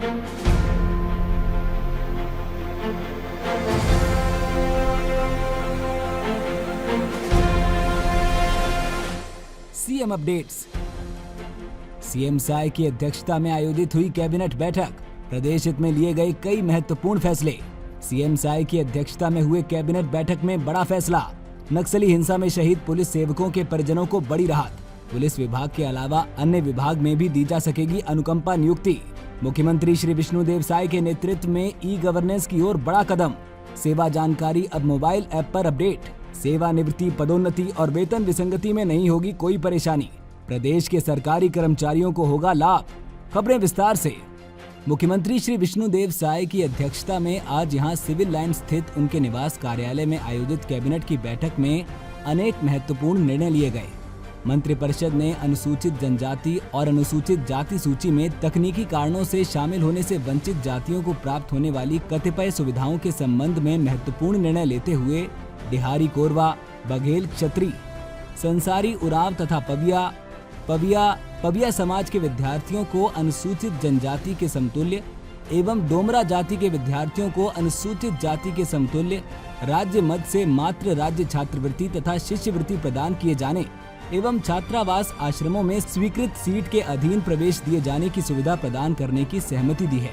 CM updates. CM Sai की अध्यक्षता में आयोजित हुई कैबिनेट बैठक। प्रदेश हित में लिए गए कई महत्वपूर्ण फैसले। सीएम साय की अध्यक्षता में हुए कैबिनेट बैठक में बड़ा फैसला। नक्सली हिंसा में शहीद पुलिस सेवकों के परिजनों को बड़ी राहत। पुलिस विभाग के अलावा अन्य विभाग में भी दी जा सकेगी अनुकंपा नियुक्ति। मुख्यमंत्री श्री विष्णुदेव साय के नेतृत्व में ई गवर्नेंस की ओर बड़ा कदम। सेवा जानकारी अब मोबाइल ऐप पर अपडेट। सेवानिवृत्ति, पदोन्नति और वेतन विसंगति में नहीं होगी कोई परेशानी। प्रदेश के सरकारी कर्मचारियों को होगा लाभ। खबरें विस्तार से। मुख्यमंत्री श्री विष्णुदेव साय की अध्यक्षता में आज यहां सिविल लाइन स्थित उनके निवास कार्यालय में आयोजित कैबिनेट की बैठक में अनेक महत्वपूर्ण निर्णय लिए गए। मंत्रिपरिषद ने अनुसूचित जनजाति और अनुसूचित जाति सूची में तकनीकी कारणों से शामिल होने से वंचित जातियों को प्राप्त होने वाली कतिपय सुविधाओं के संबंध में महत्वपूर्ण निर्णय लेते हुए डिहारी कोरवा, बघेल क्षत्रिय, संसारी उरांव तथा पविया समाज के विद्यार्थियों को अनुसूचित जनजाति के समतुल्य एवं डोमरा जाति के विद्यार्थियों को अनुसूचित जाति के समतुल्य राज्य मद से मात्र राज्य छात्रवृत्ति तथा शिष्यवृत्ति प्रदान किए जाने एवं छात्रावास आश्रमों में स्वीकृत सीट के अधीन प्रवेश दिए जाने की सुविधा प्रदान करने की सहमति दी है।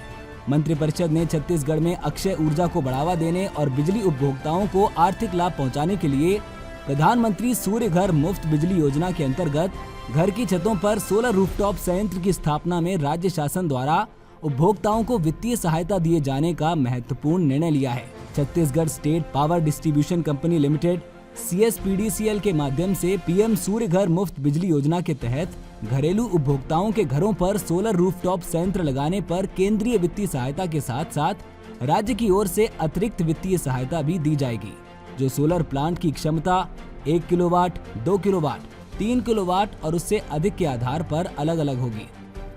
मंत्रिपरिषद ने छत्तीसगढ़ में अक्षय ऊर्जा को बढ़ावा देने और बिजली उपभोक्ताओं को आर्थिक लाभ पहुंचाने के लिए प्रधानमंत्री सूर्य घर मुफ्त बिजली योजना के अंतर्गत घर की छतों पर सोलर रूफटॉप संयंत्र की स्थापना में राज्य शासन द्वारा उपभोक्ताओं को वित्तीय सहायता दिए जाने का महत्वपूर्ण निर्णय लिया है। Chhattisgarh state power distribution company limited CSPDCL के माध्यम से PM सूर्य घर मुफ्त बिजली योजना के तहत घरेलू उपभोक्ताओं के घरों पर सोलर रूफटॉप संयंत्र लगाने पर केंद्रीय वित्तीय सहायता के साथ साथ राज्य की ओर से अतिरिक्त वित्तीय सहायता भी दी जाएगी, जो सोलर प्लांट की क्षमता 1 किलोवाट, 2 किलोवाट, 3 किलोवाट और उससे अधिक के आधार पर अलग अलग होगी।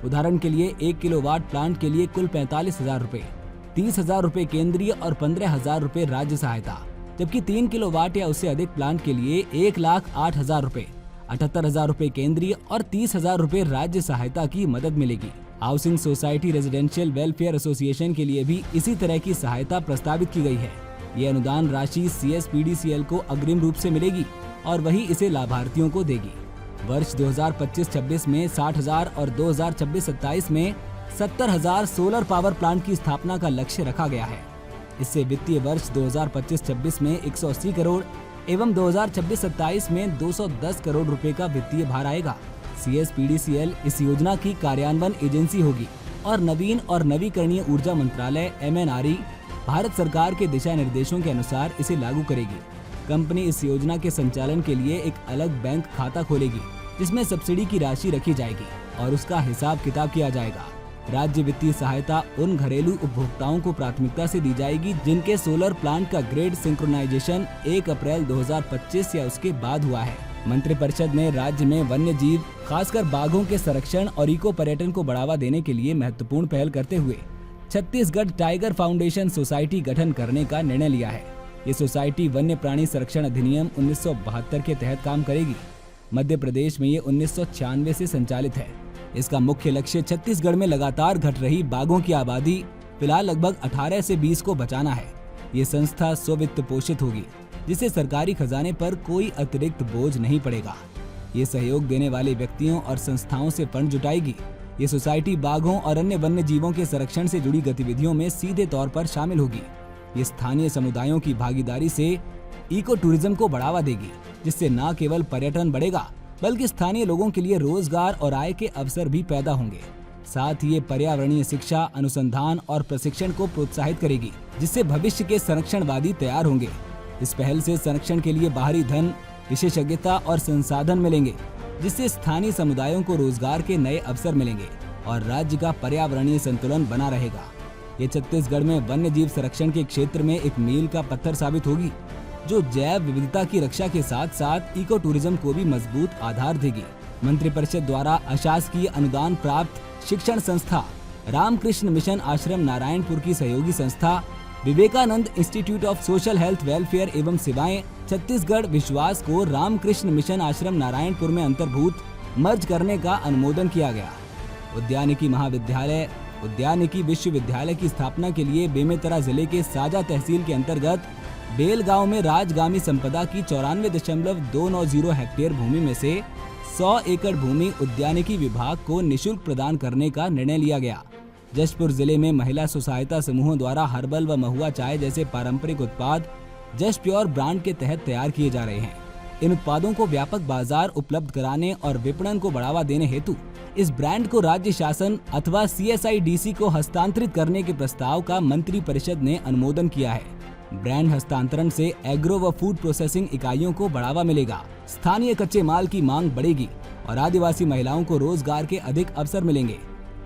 उदाहरण के लिए 1 किलोवाट प्लांट के लिए कुल 45,000 रुपए, 30,000 रुपए केंद्रीय और 15,000 रुपए राज्य सहायता, जबकि 3 किलोवाट या उससे अधिक प्लांट के लिए 1,08,000 रुपए, 78,000 रुपए केंद्रीय और 30,000 रुपए राज्य सहायता की मदद मिलेगी। Housing society residential welfare association के लिए भी इसी तरह की सहायता प्रस्तावित की गई है। ये अनुदान राशि CSPDCL को अग्रिम रूप से मिलेगी और वही इसे लाभार्थियों को देगी। वर्ष 2025-26 में 60,000 और 2026-27 में 70,000 सोलर पावर प्लांट की स्थापना का लक्ष्य रखा गया है। इससे वित्तीय वर्ष 2025-26 में 180 करोड़ एवं 2026-27 में 210 करोड़ रुपए का वित्तीय भार आएगा। CSPDCL इस योजना की कार्यान्वयन एजेंसी होगी और नवीन और नवीकरणीय ऊर्जा मंत्रालय MNRE भारत सरकार के दिशा निर्देशों के अनुसार इसे लागू करेगी। कंपनी इस योजना के संचालन के लिए एक अलग बैंक खाता खोलेगी, जिसमें सब्सिडी की राशि रखी जाएगी और उसका हिसाब किताब किया जाएगा। राज्य वित्तीय सहायता उन घरेलू उपभोक्ताओं को प्राथमिकता से दी जाएगी जिनके सोलर प्लांट का ग्रेड सिंक्रोनाइजेशन 1 अप्रैल 2025 या उसके बाद हुआ है। मंत्रिपरिषद ने राज्य में वन्य जीव, खासकर बाघों के संरक्षण और इको पर्यटन को बढ़ावा देने के लिए महत्वपूर्ण पहल करते हुए छत्तीसगढ़ टाइगर फाउंडेशन सोसाइटी गठन करने का निर्णय लिया है। ये सोसाइटी वन्य प्राणी संरक्षण अधिनियम 1972 के तहत काम करेगी। मध्य प्रदेश में ये 1996 से संचालित है। इसका मुख्य लक्ष्य छत्तीसगढ़ में लगातार घट रही बाघों की आबादी फिलहाल लगभग 18 से 20 को बचाना है। ये संस्था स्ववित्त पोषित होगी, जिससे सरकारी खजाने पर कोई अतिरिक्त बोझ नहीं पड़ेगा। ये सहयोग देने वाले व्यक्तियों और संस्थाओं से फंड जुटाएगी। ये सोसाइटी बाघों और अन्य वन्य जीवों के संरक्षण से जुड़ी गतिविधियों में सीधे तौर पर शामिल होगी। ये स्थानीय समुदायों की भागीदारी से इको टूरिज्म को बढ़ावा देगी, जिससे न केवल पर्यटन बढ़ेगा बल्कि स्थानीय लोगों के लिए रोजगार और आय के अवसर भी पैदा होंगे। साथ ही ये पर्यावरणीय शिक्षा, अनुसंधान और प्रशिक्षण को प्रोत्साहित करेगी, जिससे भविष्य के संरक्षणवादी तैयार होंगे। इस पहल से संरक्षण के लिए बाहरी धन, विशेषज्ञता और संसाधन मिलेंगे, जिससे स्थानीय समुदायों को रोजगार के नए अवसर मिलेंगे और राज्य का पर्यावरणीय संतुलन बना रहेगा। ये छत्तीसगढ़ में वन्य जीव संरक्षण के क्षेत्र में एक मील का पत्थर साबित होगी, जो जैव विविधता की रक्षा के साथ साथ इको टूरिज्म को भी मजबूत आधार देगी। मंत्रिपरिषद द्वारा अशासकीय अनुदान प्राप्त शिक्षण संस्था रामकृष्ण मिशन आश्रम नारायणपुर की सहयोगी संस्था Vivekananda institute of social health welfare एवं सेवाएं छत्तीसगढ़ विश्वास को रामकृष्ण मिशन आश्रम नारायणपुर में अंतर्भूत मर्ज करने का अनुमोदन किया गया। उद्यानिकी महाविद्यालय उद्यानिकी विश्वविद्यालय की स्थापना के लिए बेमेतरा जिले के साजा तहसील के अंतर्गत बेल गांव में राजगामी संपदा की 94.290 हेक्टेयर भूमि में से 100 एकड़ भूमि उद्यानिकी विभाग को निःशुल्क प्रदान करने का निर्णय लिया गया। जशपुर जिले में महिला स्व सहायता समूहों द्वारा हर्बल व महुआ चाय जैसे पारंपरिक उत्पाद जश प्योर ब्रांड के तहत तैयार किए जा रहे हैं। इन उत्पादों को व्यापक बाजार उपलब्ध कराने और विपणन को बढ़ावा देने हेतु इस ब्रांड को राज्य शासन अथवा CSIDC को हस्तांतरित करने के प्रस्ताव का मंत्री परिषद ने अनुमोदन किया है। ब्रांड हस्तांतरण से एग्रो व फूड प्रोसेसिंग इकाइयों को बढ़ावा मिलेगा, स्थानीय कच्चे माल की मांग बढ़ेगी और आदिवासी महिलाओं को रोजगार के अधिक अवसर मिलेंगे।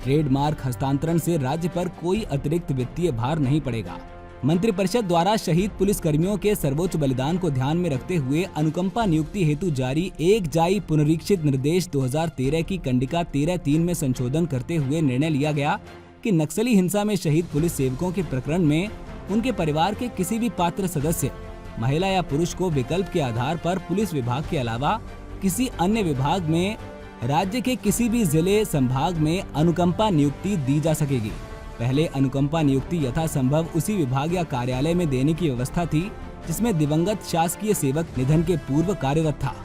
ट्रेडमार्क हस्तांतरण से राज्य पर कोई अतिरिक्त वित्तीय भार नहीं पड़ेगा। मंत्रिपरिषद द्वारा शहीद पुलिस कर्मियों के सर्वोच्च बलिदान को ध्यान में रखते हुए अनुकंपा नियुक्ति हेतु जारी एक जाई पुनरीक्षित निर्देश 2013 की कंडिका 13(3) में संशोधन करते हुए निर्णय लिया गया कि नक्सली हिंसा में शहीद पुलिस सेवकों के प्रकरण में उनके परिवार के किसी भी पात्र सदस्य, महिला या पुरुष को विकल्प के आधार पर पुलिस विभाग के अलावा किसी अन्य विभाग में राज्य के किसी भी जिले संभाग में अनुकंपा नियुक्ति दी जा सकेगी। पहले अनुकंपा नियुक्ति यथासंभव उसी विभाग या कार्यालय में देने की व्यवस्था थी जिसमें दिवंगत शासकीय सेवक निधन के पूर्व कार्यरत था।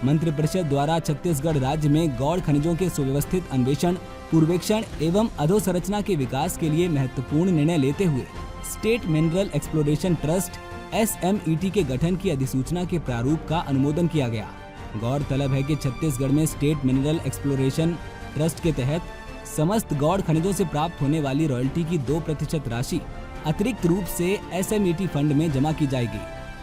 मंत्रिपरिषद द्वारा छत्तीसगढ़ राज्य में गौड़ खनिजों के सुव्यवस्थित अन्वेषण, पूर्वेक्षण एवं अधोसंरचना के विकास के लिए महत्वपूर्ण निर्णय लेते हुए state mineral exploration trust SMET के गठन की अधिसूचना के प्रारूप का अनुमोदन किया गया। गौरतलब है कि छत्तीसगढ़ में स्टेट मिनरल एक्सप्लोरेशन ट्रस्ट के तहत समस्त गौड़ खनिजों से प्राप्त होने वाली रॉयल्टी की 2% राशि अतिरिक्त रूप से SMET फंड में जमा की जाएगी,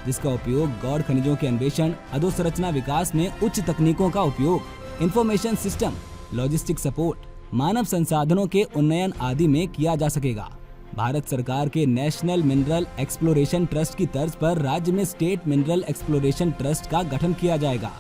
जिसका उपयोग गौड़ खनिजों के अन्वेषण, अधोसंरचना विकास में उच्च तकनीकों का उपयोग, इंफॉर्मेशन सिस्टम, लॉजिस्टिक सपोर्ट, मानव संसाधनों के उन्नयन आदि में किया जा सकेगा। भारत सरकार के नेशनल मिनरल एक्सप्लोरेशन ट्रस्ट की तर्ज पर राज्य में स्टेट मिनरल एक्सप्लोरेशन ट्रस्ट का गठन किया जाएगा।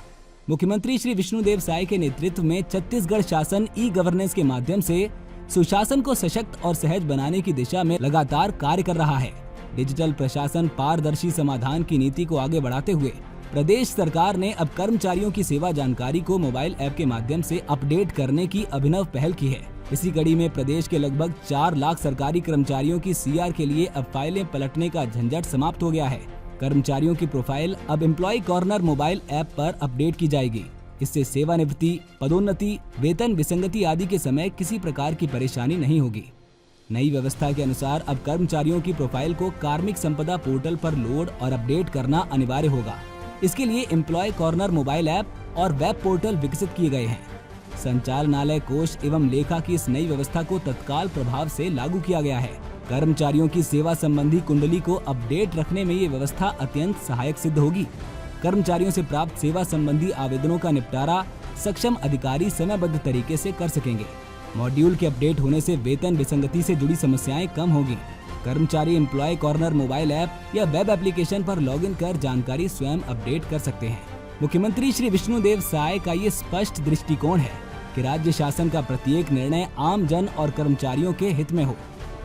मुख्यमंत्री श्री विष्णुदेव साय के नेतृत्व में छत्तीसगढ़ शासन ई-गवर्नेंस के माध्यम से सुशासन को सशक्त और सहज बनाने की दिशा में लगातार कार्य कर रहा है। डिजिटल प्रशासन पारदर्शी समाधान की नीति को आगे बढ़ाते हुए प्रदेश सरकार ने अब कर्मचारियों की सेवा जानकारी को मोबाइल ऐप के माध्यम से अपडेट करने की अभिनव पहल की है। इसी कड़ी में प्रदेश के लगभग 4 लाख सरकारी कर्मचारियों की CR के लिए अब फाइलें पलटने का झंझट समाप्त हो गया है। कर्मचारियों की प्रोफाइल अब एम्प्लॉय कॉर्नर मोबाइल ऐप पर अपडेट की जाएगी। इससे सेवानिवृत्ति, पदोन्नति, वेतन विसंगति आदि के समय किसी प्रकार की परेशानी नहीं होगी। नई व्यवस्था के अनुसार अब कर्मचारियों की प्रोफाइल को कार्मिक संपदा पोर्टल पर लोड और अपडेट करना अनिवार्य होगा। इसके लिए एम्प्लॉय कॉर्नर मोबाइल ऐप और वेब पोर्टल विकसित किए गए हैं। संचालनालय कोष एवं लेखा की इस नई व्यवस्था को तत्काल प्रभाव से लागू किया गया है। कर्मचारियों की सेवा संबंधी कुंडली को अपडेट रखने में ये व्यवस्था अत्यंत सहायक सिद्ध होगी। कर्मचारियों से प्राप्त सेवा संबंधी आवेदनों का निपटारा सक्षम अधिकारी समयबद्ध तरीके से कर सकेंगे। मॉड्यूल के अपडेट होने से वेतन विसंगति से जुड़ी समस्याएं कम होगी। कर्मचारी एम्प्लॉय कॉर्नर मोबाइल ऐप या वेब एप्लीकेशन पर लॉगिन कर जानकारी स्वयं अपडेट कर सकते हैं। मुख्यमंत्री श्री विष्णुदेव साय का ये स्पष्ट दृष्टिकोण है कि राज्य शासन का प्रत्येक निर्णय आम जन और कर्मचारियों के हित में हो।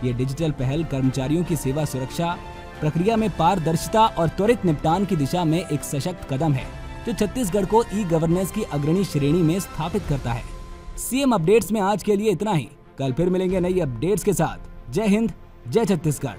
ये डिजिटल पहल कर्मचारियों की सेवा सुरक्षा, प्रक्रिया में पारदर्शिता और त्वरित निपटान की दिशा में एक सशक्त कदम है, जो छत्तीसगढ़ को ई-गवर्नेंस की अग्रणी श्रेणी में स्थापित करता है। CM अपडेट्स में आज के लिए इतना ही। कल फिर मिलेंगे नई अपडेट्स के साथ। जय हिंद, जय छत्तीसगढ़।